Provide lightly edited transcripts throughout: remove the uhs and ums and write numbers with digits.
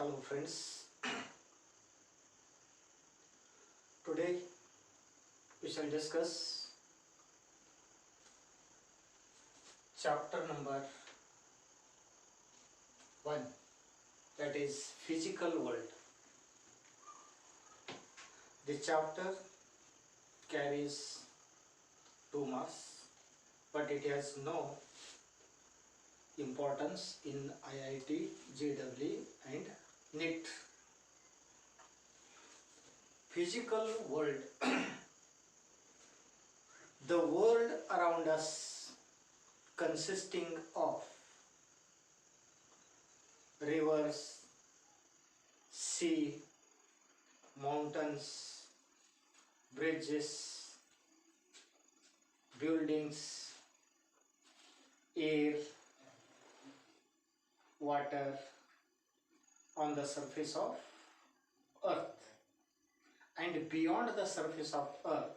Hello friends, today we shall discuss chapter number 1, that is physical world. The chapter carries 2 marks, but it has no importance in IIT, JEE and NEET. Physical world. The world around us consisting of rivers, sea, mountains, bridges, buildings, air, water on the surface of earth, and beyond the surface of earth,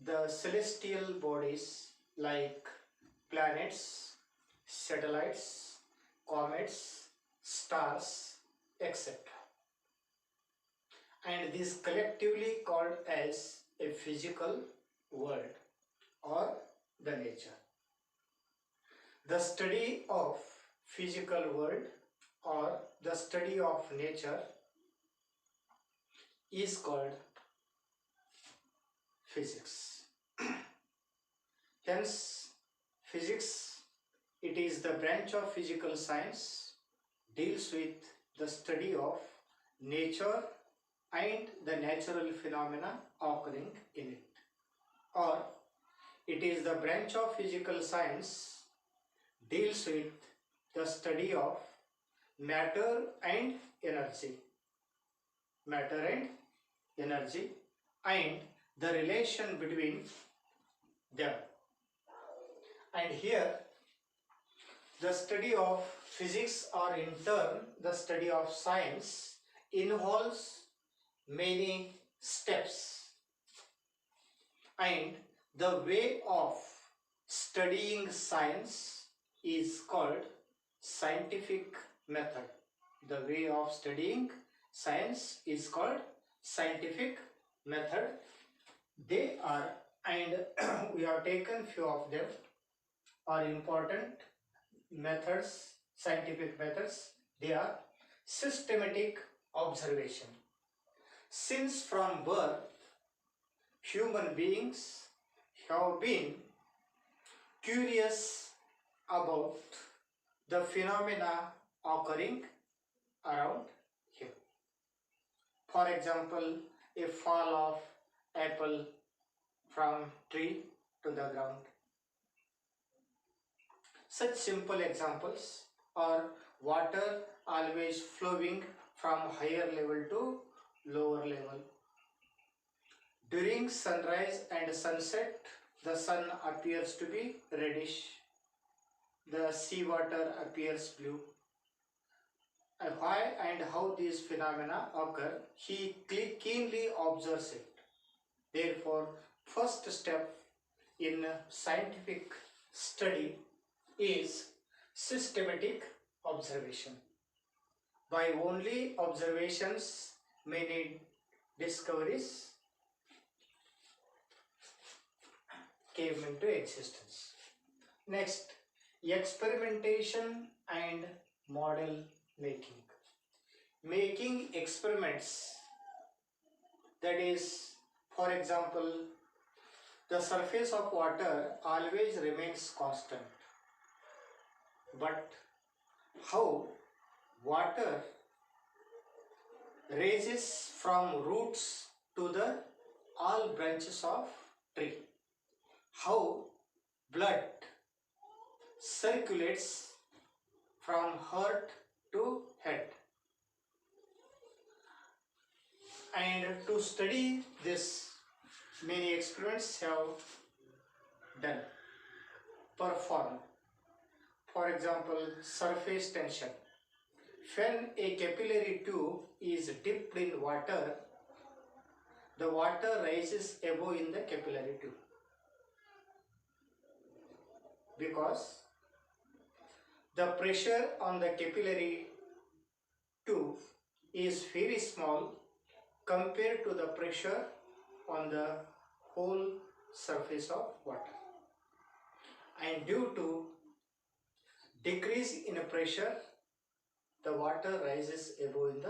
the celestial bodies like planets, satellites, comets, stars, etc. And this collectively called as a physical world or the nature. The study of physical world or the study of nature is called physics. Hence, physics, it is the branch of physical science, deals with the study of nature and the natural phenomena occurring in it. Or it is the branch of physical science deals with the study of matter and energy. Matter and energy and the relation between them. And here the study of physics, or in turn the study of science, involves many steps, and the way of studying science is called scientific method. The way of studying science is called scientific method. They are, and we have taken few of them, are important methods, scientific methods. They are systematic observation. Since from birth, human beings have been curious about the phenomena occurring around him. For example, a fall of apple from tree to the ground. Such simple examples, or water always flowing from higher level to lower level. During sunrise and sunset, the sun appears to be reddish. The seawater appears blue. Why and how these phenomena occur, he keenly observes it. Therefore, first step in scientific study is systematic observation. By only observations, many discoveries came into existence. Next, experimentation and model making. Making experiments, that is, for example, the surface of water always remains constant. But how water raises from roots to the all branches of tree, how blood circulates from heart to head. And to study this, many experiments have done, performed. For example, surface tension. When a capillary tube is dipped in water, the water rises above in the capillary tube, because The pressure on the capillary tube is very small compared to the pressure on the whole surface of water. And due to decrease in pressure, the water rises above in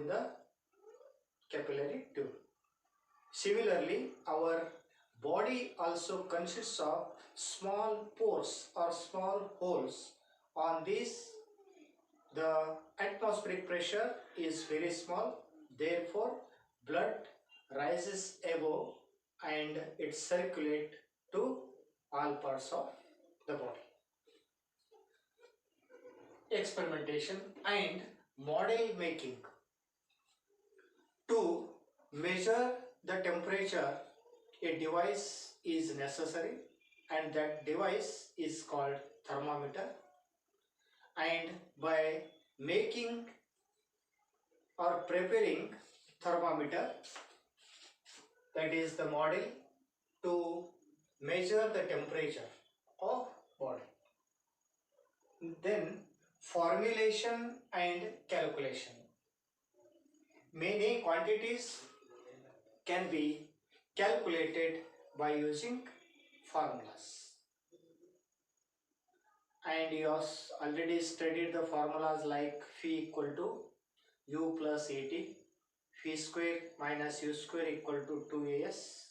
the capillary tube. Similarly, our body also consists of small pores or small holes. On these, the atmospheric pressure is very small, therefore blood rises above and it circulates to all parts of the body. Experimentation and model making. To measure the temperature, a device is necessary, and that device is called thermometer. And by making or preparing thermometer, that is the model to measure the temperature of body. Then formulation and calculation. Many quantities can be calculated by using formulas. And you have already studied the formulas like phi equal to u plus at, phi square minus u square equal to 2as,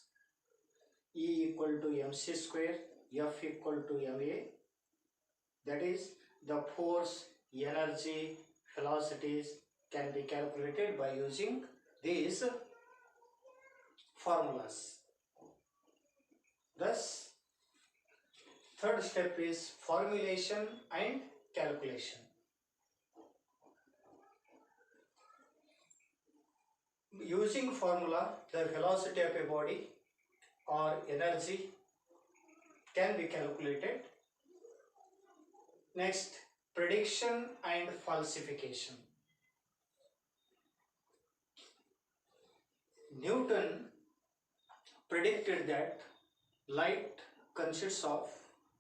E equal to mc square, F equal to ma. That is, the force, energy, velocities can be calculated by using these formulas. Thus, third step is formulation and calculation. Using formula, the velocity of a body or energy can be calculated. Next, prediction and falsification. Newton predicted that light consists of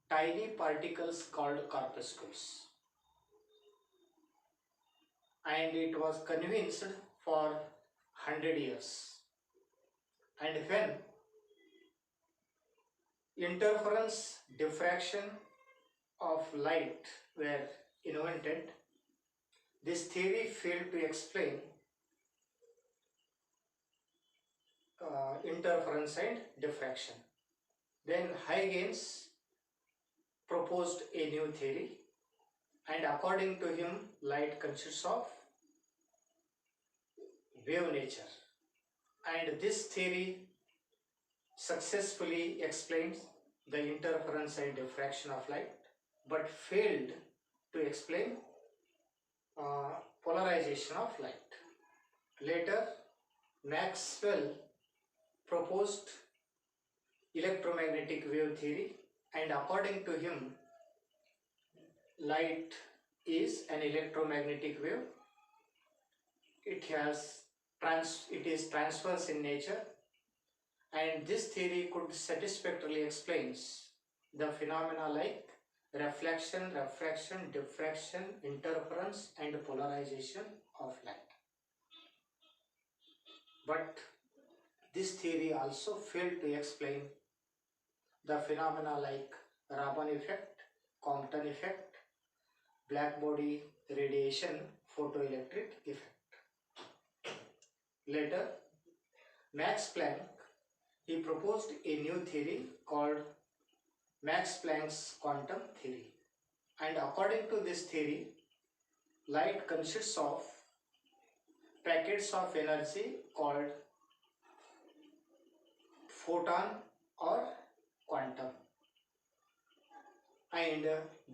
tiny particles called corpuscles, and it was convinced for 100 years. And when interference, diffraction of light were invented, this theory failed to explain interference and diffraction. Then Huygens proposed a new theory, and according to him, light consists of wave nature. And this theory successfully explains the interference and diffraction of light, but failed to explain polarization of light. Later, Maxwell proposed electromagnetic wave theory, and according to him, light is an electromagnetic wave. It is transverse in nature, and this theory could satisfactorily explains the phenomena like reflection, refraction, diffraction, interference and polarization of light. But this theory also failed to explain the phenomena like Raman effect, Compton effect, black body radiation, photoelectric effect. Later, Max Planck, he proposed a new theory called Max Planck's quantum theory. And according to this theory, light consists of packets of energy called photon or quantum. And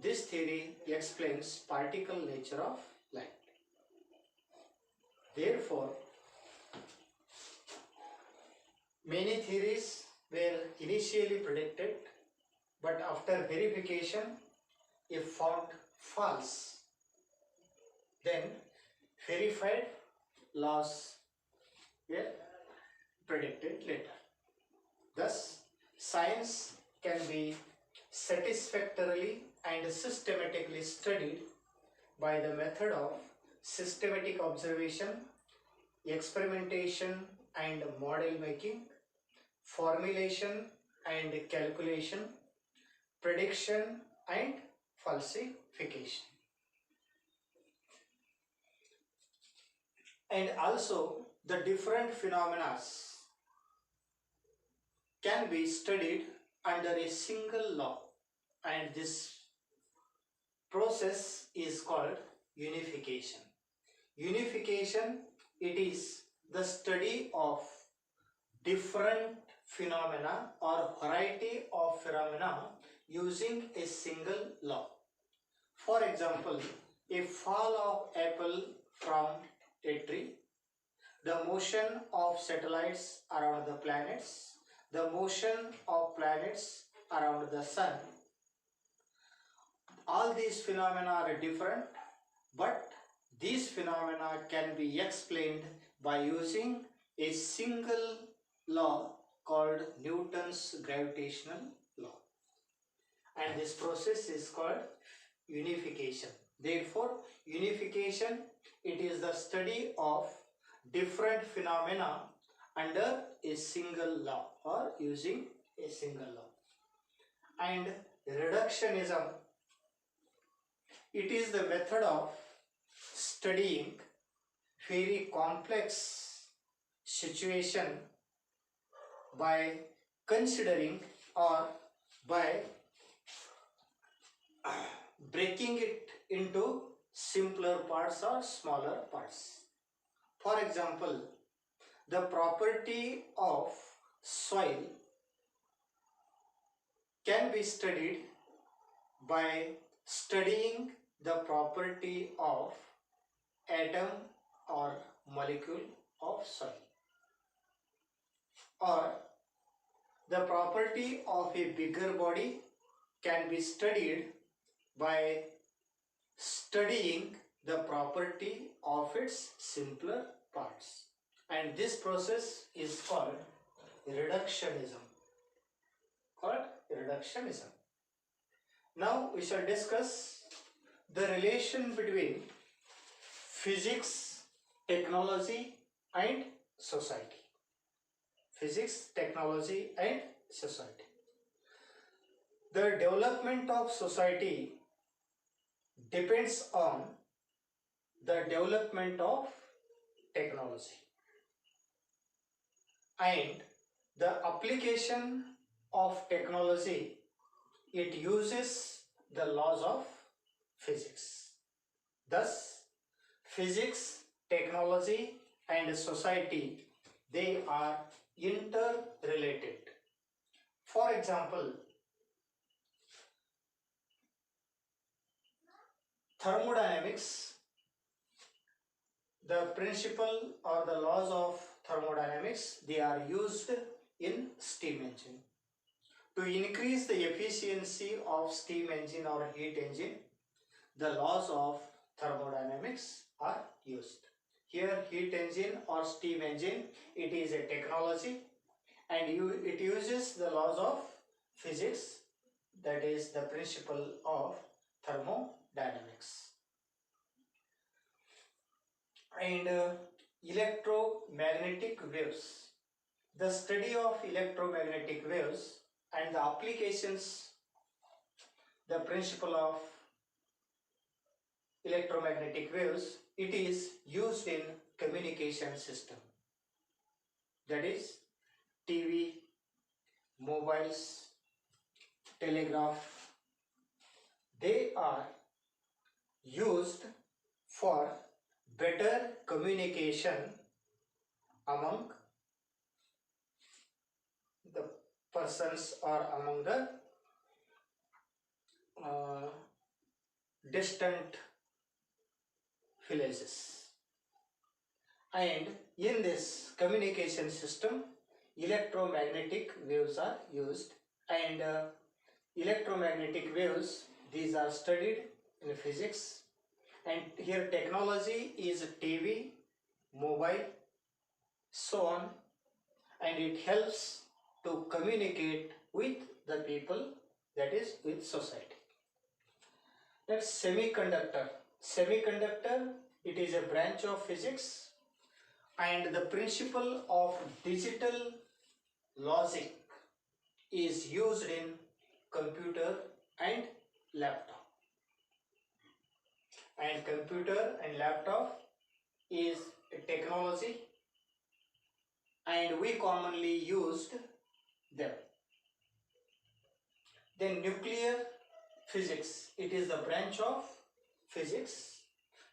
this theory explains particle nature of light. Therefore, many theories were initially predicted, but after verification, if found false, then verified laws were predicted later. Thus, science can be satisfactorily and systematically studied by the method of systematic observation, experimentation and model making, formulation and calculation, prediction and falsification. And also the different phenomena can be studied under a single law, and this process is called unification. Unification, it is the study of different phenomena or variety of phenomena using a single law. For example, a fall of apple from a tree, the motion of satellites around the planets, the motion of planets around the sun. All these phenomena are different, but these phenomena can be explained by using a single law called Newton's gravitational law. And this process is called unification. Therefore, unification, it is the study of different phenomena under a single law or using a single law. And reductionism, it is the method of studying very complex situation by considering or by breaking it into simpler parts or smaller parts. For example, the property of soil can be studied by studying the property of atom or molecule of soil, or the property of a bigger body can be studied by studying the property of its simpler parts, and this process is called reductionism. Now we shall discuss the relation between physics, technology and society. Physics, technology and society. The development of society depends on the development of technology, and the application of technology, it uses the laws of physics. Thus, physics, technology and society, they are interrelated. For example, thermodynamics, the principle or the laws of thermodynamics, they are used in steam engine. To increase the efficiency of steam engine or heat engine, the laws of thermodynamics are used. Here heat engine or steam engine, it is a technology, and it uses the laws of physics, that is the principle of thermodynamics. And electromagnetic waves, the study of electromagnetic waves and the applications, the principle of electromagnetic waves, it is used in communication system, that is TV, mobiles, telegraph. They are used for better communication among the persons or among the distant villages. And in this communication system, electromagnetic waves are used, and electromagnetic waves, these are studied in physics. And here technology is TV, mobile, so on, and it helps to communicate with the people, that is with society. That's semiconductor. Semiconductor, it is a branch of physics, and the principle of digital logic is used in computer and laptop. And computer and laptop is a technology, and we commonly used them. Then nuclear physics, it is the branch of physics.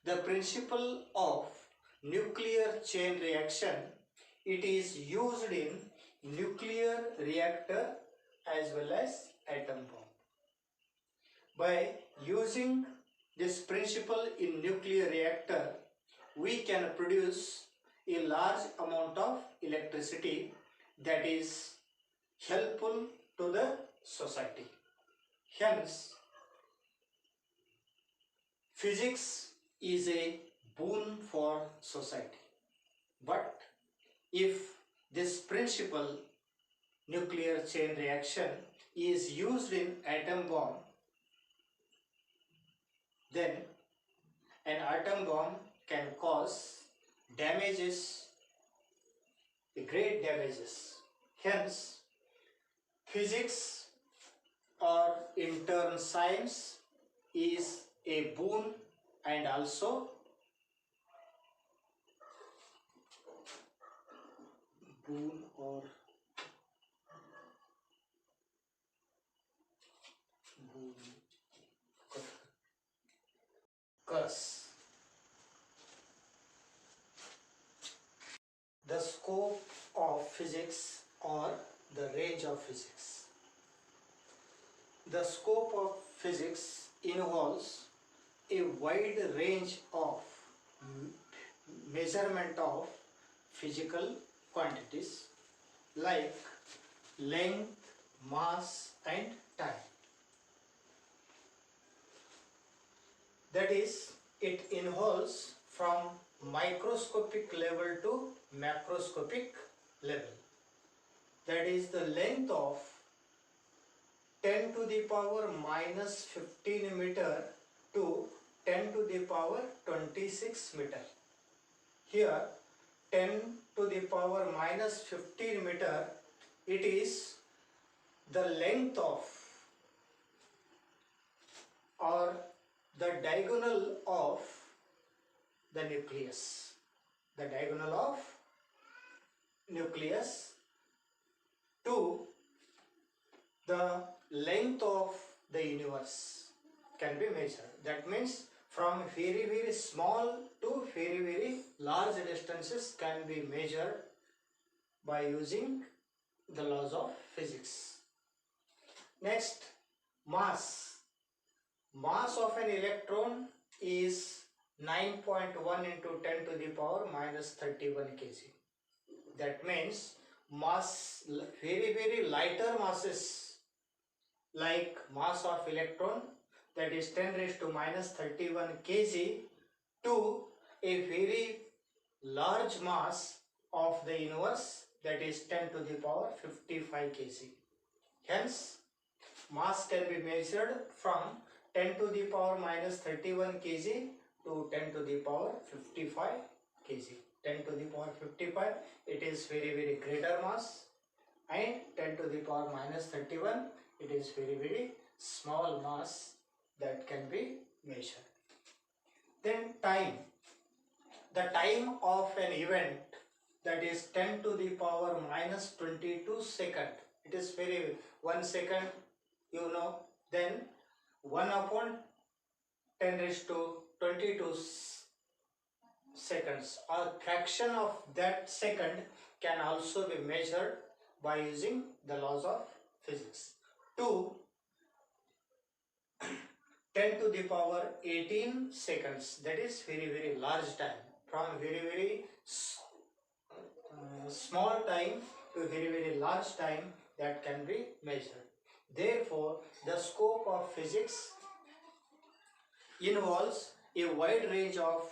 The principle of nuclear chain reaction, it is used in nuclear reactor as well as atom bomb. By using this principle in nuclear reactor, we can produce a large amount of electricity that is helpful to the society. Hence, physics is a boon for society. But if this principle, nuclear chain reaction, is used in atom bomb, then an atom bomb can cause damages, great damages. Hence, physics or in turn science is a boon and also boon or boon curse. The scope of physics or the range of physics. The scope of physics involves a wide range of measurement of physical quantities like length, mass and time. That is, it involves from microscopic level to macroscopic level. That is the length of 10 to the power minus 15 meter to 10 to the power 26 meter. Here 10 to the power minus 15 meter, it is the length of or the diagonal of the nucleus. The diagonal of nucleus to the length of the universe can be measured. That means from very very small to very very large distances can be measured by using the laws of physics. Next, mass. Mass of an electron is 9.1 into 10 to the power minus 31 kg. That means mass, very very lighter masses like mass of electron, that is 10 raised to minus 31 kg, to a very large mass of the universe, that is 10 to the power 55 kg. Hence, mass can be measured from 10 to the power minus 31 kg to 10 to the power 55 kg. 10 to the power 55, it is very very greater mass, and 10 to the power minus 31, it is very very small mass that can be measured. Then time. The time of an event, that is 10 to the power minus 22 second. It is very 1 second, you know, then 1 upon 10 raised to 22 seconds, or fraction of that second can also be measured by using the laws of physics. To 10 to the power 18 seconds, that is very very large time. From very very small time to very very large time, that can be measured. Therefore, the scope of physics involves a wide range of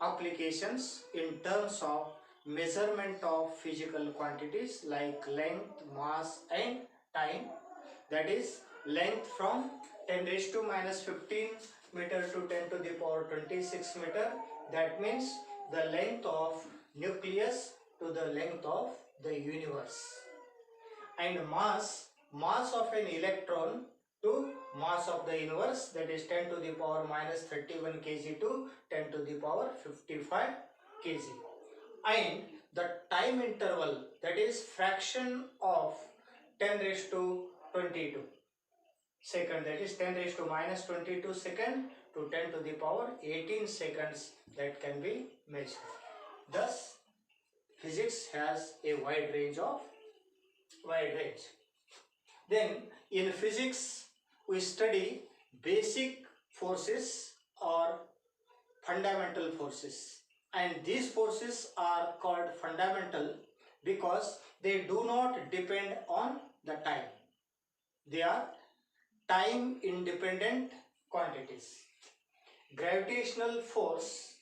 applications in terms of measurement of physical quantities like length, mass and time. That is, length from 10 raised to minus 15 meter to 10 to the power 26 meter. That means the length of nucleus to the length of the universe. And mass of an electron to mass of the universe, that is 10 to the power minus 31 kg to 10 to the power 55 kg. And the time interval, that is fraction of 10 raised to 22 second, that is 10 raised to minus 22 second to 10 to the power 18 seconds, that can be measured. Thus physics has a wide range. Then in physics we study basic forces or fundamental forces, and these forces are called fundamental because they do not depend on the time. They are time independent quantities. Gravitational force,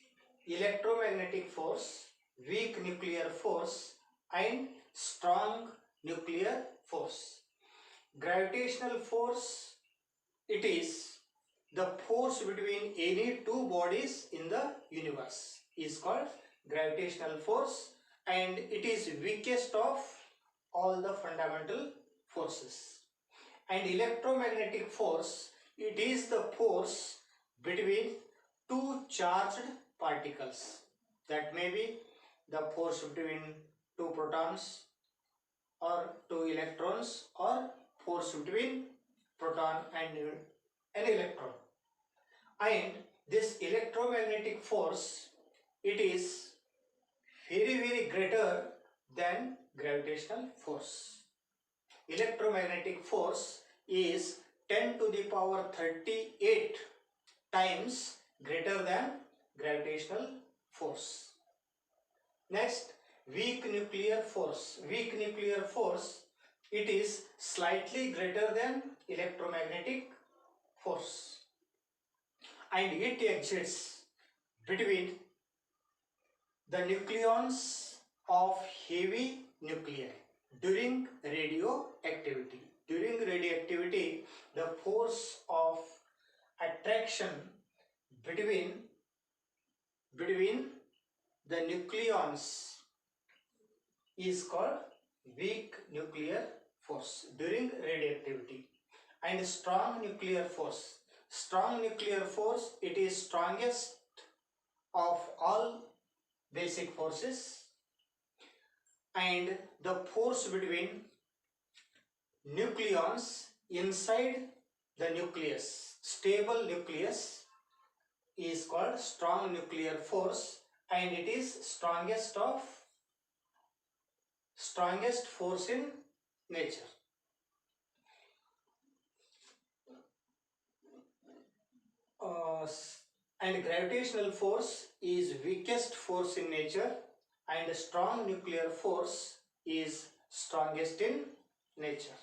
electromagnetic force, weak nuclear force, and strong nuclear force. Gravitational force, it is the force between any two bodies in the universe, is called gravitational force, and it is weakest of all the fundamental forces. And electromagnetic force, it is the force between two charged particles. That may be the force between two protons or two electrons, or force between proton and an electron. And this electromagnetic force, it is very greater than gravitational force. Electromagnetic force is 10 to the power 38 times greater than gravitational force. Next, weak nuclear force. Weak nuclear force, it is slightly greater than electromagnetic force, and it exists between the nucleons of heavy nuclei during radioactivity. During radioactivity, the force of attraction between the nucleons is called weak nuclear force during radioactivity. And strong nuclear force. Strong nuclear force, it is strongest of all basic forces, and the force between nucleons inside the nucleus, stable nucleus, is called strong nuclear force, and it is strongest force in nature. And gravitational force is weakest force in nature, and strong nuclear force is strongest in nature.